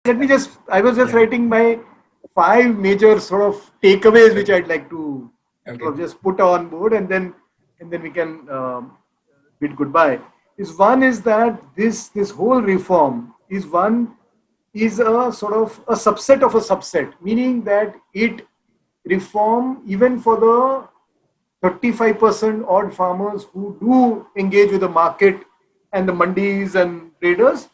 I was just writing my 5 major sort of takeaways, which I'd like to Okay. sort of just put on board, and then we can bid goodbye. One is that this whole reform is a sort of a subset of a subset, meaning that it reform even for the 35% odd farmers who do engage with the market and the mandis and traders.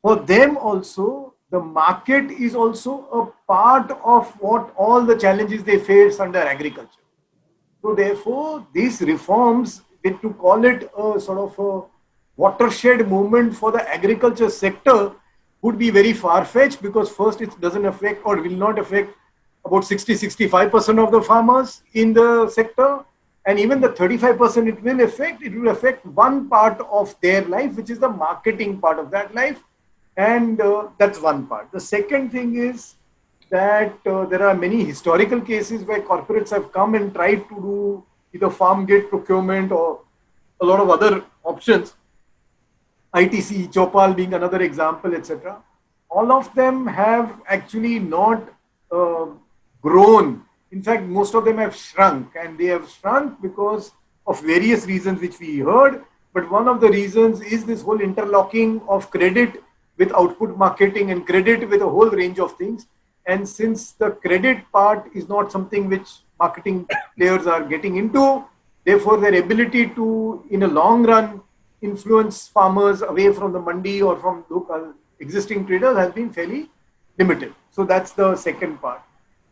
For them also, the market is also a part of what all the challenges they face under agriculture. So therefore, these reforms, to call it a sort of a watershed movement for the agriculture sector would be very far-fetched, because first it doesn't affect or will not affect about 60-65% of the farmers in the sector, and even the 35% it will affect one part of their life, which is the marketing part of that life. And that's one part. The second thing is that there are many historical cases where corporates have come and tried to do either farm gate procurement or a lot of other options, ITC, Chopal being another example, etc. All of them have actually not uh, grown. In fact, most of them have shrunk, and they have shrunk because of various reasons which we heard. But one of the reasons is this whole interlocking of credit with output marketing and credit with a whole range of things. And since the credit part is not something which marketing players are getting into, therefore their ability to, in a long run, influence farmers away from the mandi or from local existing traders has been fairly limited. So that's the second part.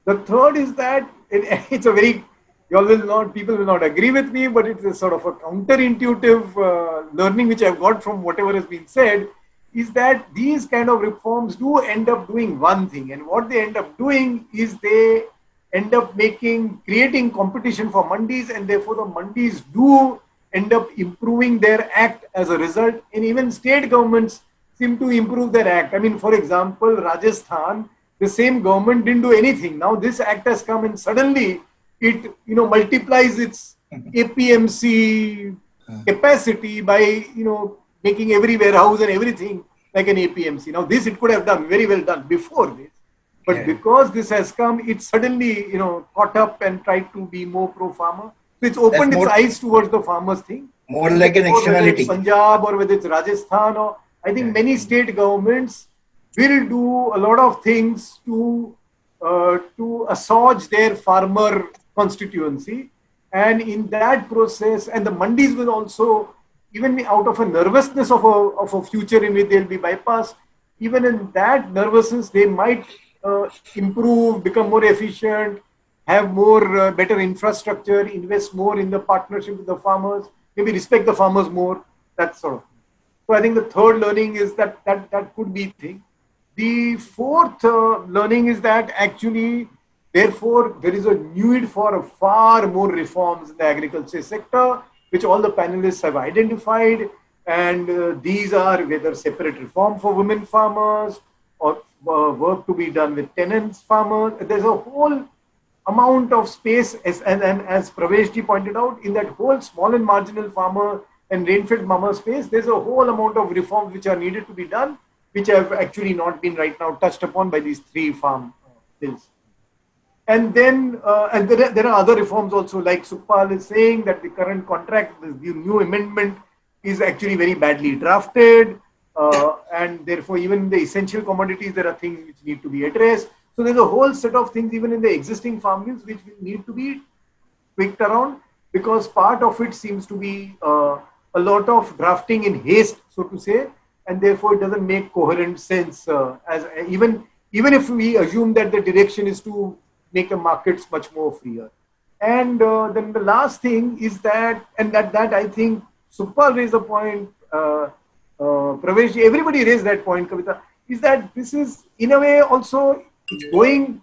The third is that it's a very, people will not agree with me, but it's a sort of a counterintuitive learning which I've got from whatever has been said, is that these kind of reforms do end up doing one thing. And what they end up doing is they end up creating competition for mandis, and therefore the mandis do end up improving their act as a result. And even state governments seem to improve their act. I mean, for example, Rajasthan, the same government didn't do anything. Now this act has come and suddenly it multiplies its APMC capacity by making every warehouse and everything like an APMC. Now this it could have done very well done before this, but because this has come, it suddenly caught up and tried to be more pro farmer. So it's opened its eyes towards the farmers thing. More like an Whether it's externality. Punjab or whether it's Rajasthan, or I think many state governments will do a lot of things to assuage their farmer constituency, and in that process, and the mandis will also, even out of a nervousness of a future in which they'll be bypassed, even in that nervousness, they might improve, become more efficient, have more better infrastructure, invest more in the partnership with the farmers, maybe respect the farmers more, that sort of. So I think the third learning is that could be thing. The fourth learning is that actually, therefore, there is a need for a far more reforms in the agriculture sector, which all the panelists have identified. And these are whether separate reform for women farmers or work to be done with tenants farmers. There's a whole amount of space, and as Praveshji pointed out, in that whole small and marginal farmer and rain-fed farmer space, there's a whole amount of reforms which are needed to be done, which have actually not been right now touched upon by these 3 farm bills. And then there are other reforms also, like Sukhpal is saying that the current contract, the new amendment is actually very badly drafted, and therefore even the essential commodities, there are things which need to be addressed. So there's a whole set of things even in the existing farm bills which will need to be tweaked around, because part of it seems to be a lot of drafting in haste, so to say, and therefore it doesn't make coherent sense. As even if we assume that the direction is to make the markets much more freer. And then the last thing is that, and that I think Sukhpal raised a point, Pravesh, everybody raised that point, Kavita, is that this is in a way also it's going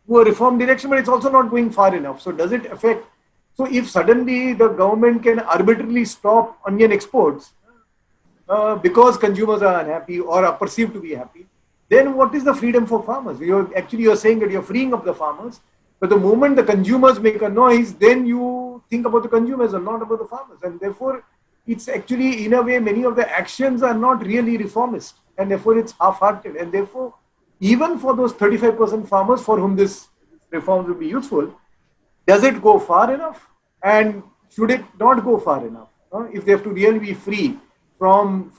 to a reform direction, but it's also not going far enough. So does it affect? So if suddenly the government can arbitrarily stop onion exports because consumers are unhappy or are perceived to be happy, then what is the freedom for farmers? You're saying that you're freeing up the farmers, but the moment the consumers make a noise, then you think about the consumers and not about the farmers. And therefore, it's actually, in a way, many of the actions are not really reformist. and therefore it's half-hearted. And therefore, even for those 35% farmers for whom this reforms will be useful, does it go far enough? And should it not go far enough? If they have to really be free from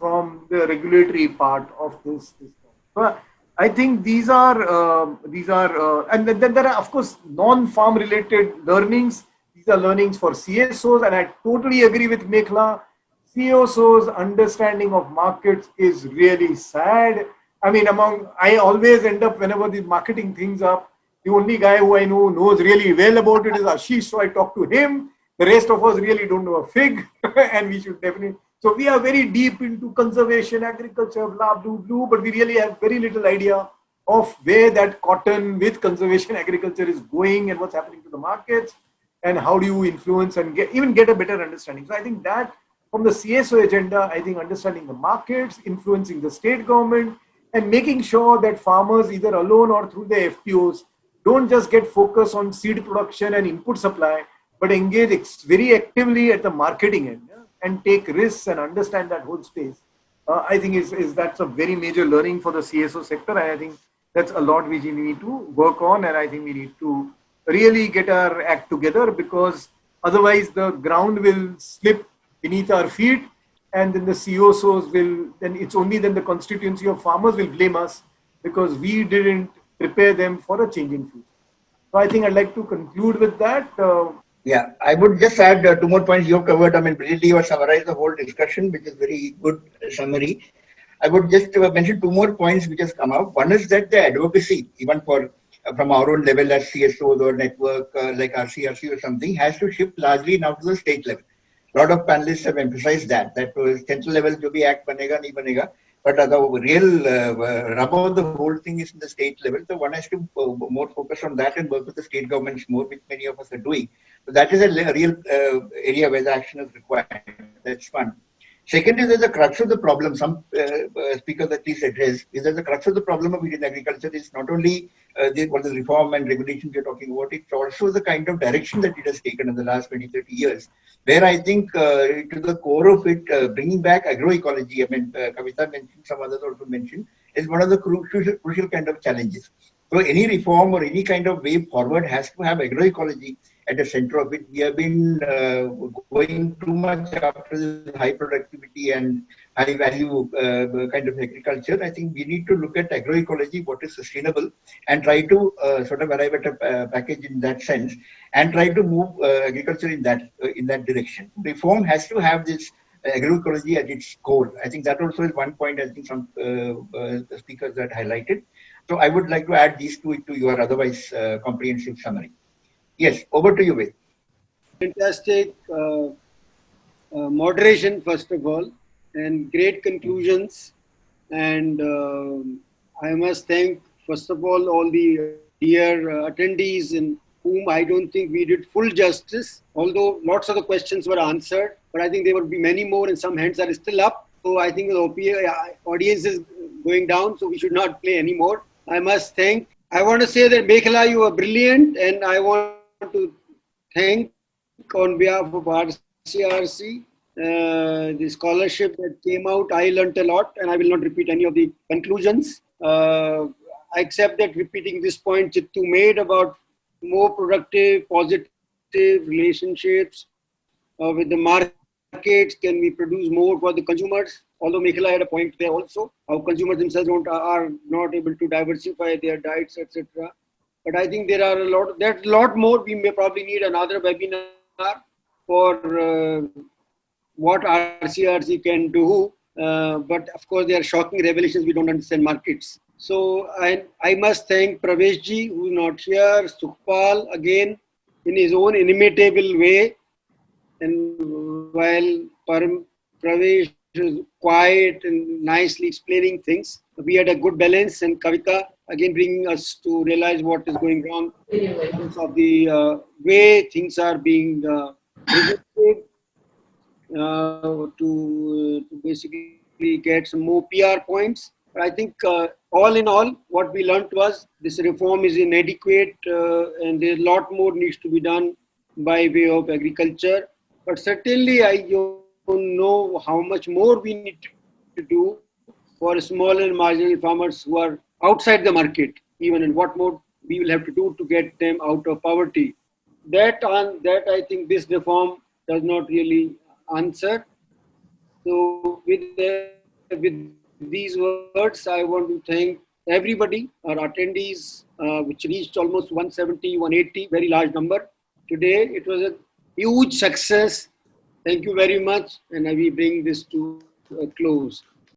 the regulatory part of this. So I think these are and then there are of course non-farm related learnings. These are learnings for CSOs, and I totally agree with Mekhla. CSOs' understanding of markets is really sad. I mean, I always end up whenever these marketing things up, the only guy who I know knows really well about it is Ashish, so I talk to him. The rest of us really don't know a fig, and we should definitely. So we are very deep into conservation, agriculture, blah, blah, blah, but we really have very little idea of where that cotton with conservation agriculture is going and what's happening to the markets and how do you influence and get a better understanding. So I think that from the CSO agenda, I think understanding the markets, influencing the state government, and making sure that farmers either alone or through the FPOs don't just get focused on seed production and input supply, but engage very actively at the marketing end, yeah, and take risks and understand that whole space. I think that's a very major learning for the CSO sector, and I think that's a lot which we need to work on, and I think we need to really get our act together, because otherwise the ground will slip beneath our feet, and then the CSOs will, then it's only then the constituency of farmers will blame us because we didn't prepare them for a changing future. So I think I'd like to conclude with that. Yeah, I would just add two more points you have covered. I mean, brilliantly you have summarized the whole discussion, which is very good summary. I would just mention two more points which has come up. One is that the advocacy, even for from our own level as CSOs or network like RCRC or something, has to shift largely now to the state level. A lot of panelists have emphasized that central level jo bhi act banega nahi banega, but the real rub of the whole thing is in the state level. So one has to more focus on that and work with the state governments more, which many of us are doing. So that is a real area where the action is required. That's one. Second is that the crux of the problem, some speakers at least address, is that the crux of the problem of Indian agriculture is not only what the reform and regulations you're talking about, it's also the kind of direction that it has taken in the last 20, 30 years, where I think to the core of it, bringing back agroecology, I mean, Kavita mentioned, some others also mentioned, is one of the crucial kind of challenges. So any reform or any kind of way forward has to have agroecology at the center of it. We have been going too much after this high productivity and high value kind of agriculture. I think we need to look at agroecology, what is sustainable, and try to sort of arrive at a package in that sense, and try to move agriculture in that direction. Reform has to have this agroecology at its core. I think that also is one point I think some speakers that highlighted. So I would like to add these two to your otherwise comprehensive summary. Yes, over to you, Ved. Fantastic moderation, first of all, and great conclusions. And I must thank, first of all the dear attendees, in whom I don't think we did full justice, although lots of the questions were answered. But I think there will be many more, and some hands are still up. So I think the audience is going down, so we should not play anymore. I want to say that Mekhla, you are brilliant, and I want to thank on behalf of RCRC the scholarship that came out. I learnt a lot, and I will not repeat any of the conclusions. Except that repeating this point Chittu made about more productive, positive relationships with the markets. Can we produce more for the consumers? Although Mekhla had a point there also, how consumers themselves are not able to diversify their diets, etc. But I think there's a lot more. We may probably need another webinar for what RCRC can do. But of course, there are shocking revelations. We don't understand markets. So I must thank Praveshji, who is not here, Sukhpal, again, in his own inimitable way. And while Pravesh was quiet and nicely explaining things, we had a good balance, and Kavita again bringing us to realize what is going wrong in terms of the way things are being presented to basically get some more PR points. But I think all in all, what we learned was this reform is inadequate and there's a lot more needs to be done by way of agriculture. But certainly I don't know how much more we need to do for small and marginal farmers who are outside the market, even, and what more we will have to do to get them out of poverty. That I think this reform does not really answer. So with these words, I want to thank everybody, our attendees, which reached almost 170, 180, very large number. Today, it was a huge success. Thank you very much, and I will bring this to a close.